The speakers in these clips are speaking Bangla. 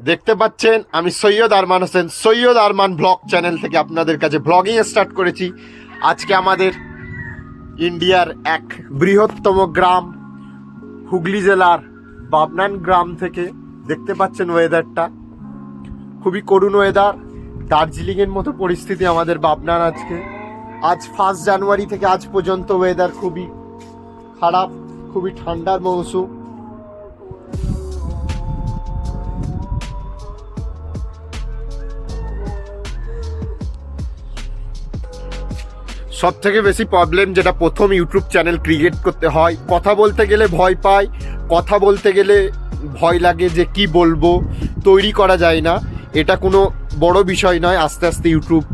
দেখতে পাচ্ছেন আমি সৈয়দ আরমান হোসেন, সৈয়দ আরমান ব্লগ চ্যানেল থেকে আপনাদের কাছে ব্লগিং স্টার্ট করেছি। আজকে আমাদের ইন্ডিয়ার এক বৃহত্তম গ্রাম হুগলি জেলার বাবনান গ্রাম থেকে দেখতে পাচ্ছেন ওয়েদারটা খুবই করুণ ওয়েদার। দার্জিলিংয়ের মতো পরিস্থিতি আমাদের বাবনান আজকে। আজ 1 জানুয়ারি থেকে আজ পর্যন্ত ওয়েদার খুবই খারাপ, খুবই ঠান্ডার মৌসুম। সব থেকে বেশি প্রবলেম যেটা প্রথম ইউটিউব চ্যানেল ক্রিয়েট করতে হয়, কথা বলতে গেলে ভয় পাই, কথা বলতে গেলে ভয় লাগে যে কি বলবো, তৈরি করা যায় না। এটা কোনো বড় বিষয় নয়, আস্তে আস্তে ইউটিউব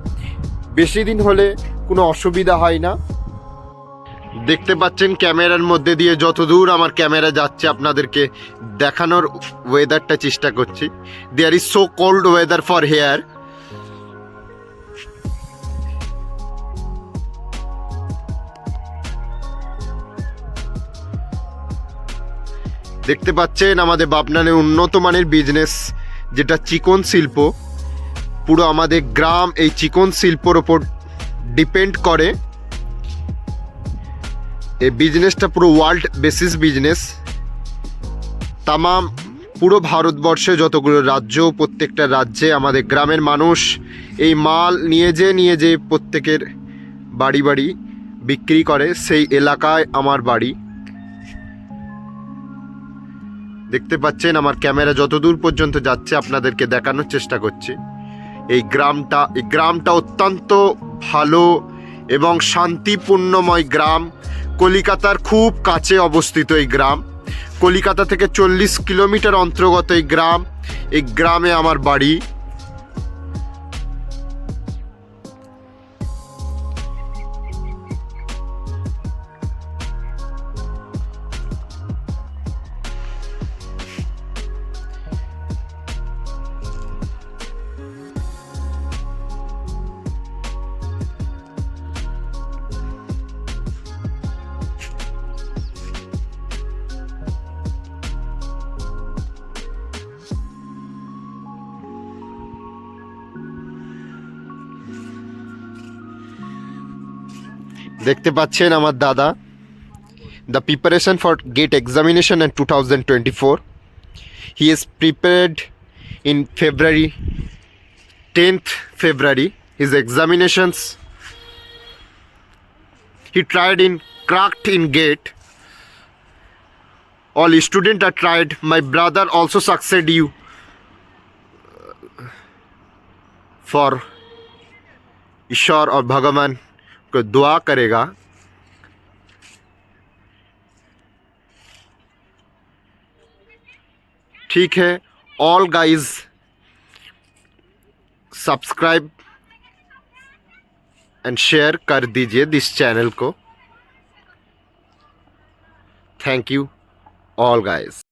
বেশি দিন হলে কোনো অসুবিধা হয় না। দেখতে পাচ্ছেন ক্যামেরার মধ্যে দিয়ে যতদূর আমার ক্যামেরা যাচ্ছে আপনাদেরকে দেখানোর ওয়েদারটা চেষ্টা করছি। There is so cold weather for here. দেখতে পাচ্ছেন আমাদের বাবনানে উন্নত মানের বিজনেস যেটা চিকন শিল্প। পুরো আমাদের গ্রাম এই চিকন শিল্পর ওপর ডিপেন্ড করে। এই বিজনেসটা পুরো ওয়ার্ল্ড বেসিস বিজনেস। তামাম পুরো ভারতবর্ষে যতগুলো রাজ্য, প্রত্যেকটা রাজ্যে আমাদের গ্রামের মানুষ এই মাল নিয়ে যে প্রত্যেকের বাড়ি বাড়ি বিক্রি করে। সেই এলাকায় আমার বাড়ি। দেখতে পাচ্ছেন আমার ক্যামেরা যতদূর পর্যন্ত যাচ্ছে আপনাদেরকে দেখানোর চেষ্টা করছি। এই গ্রামটা অত্যন্ত ভালো এবং শান্তিপূর্ণময় গ্রাম। কলিকাতার খুব কাছে অবস্থিত এই গ্রাম। কলিকাতা থেকে 40 কিলোমিটার অন্তর্গত এই গ্রাম। এই গ্রামে আমার বাড়ি। দেখতে পাচ্ছেন আমার দাদা। The preparation for GATE examination in 2024. He is prepared in February, 10th February. His examinations. He cracked in GATE. All students are tried. My brother also succeeded you for ईश्वर और भगवान को दुआ करेगा। ठीक है, all guys subscribe and share कर दीजिए दिस चैनल को। Thank you all guys.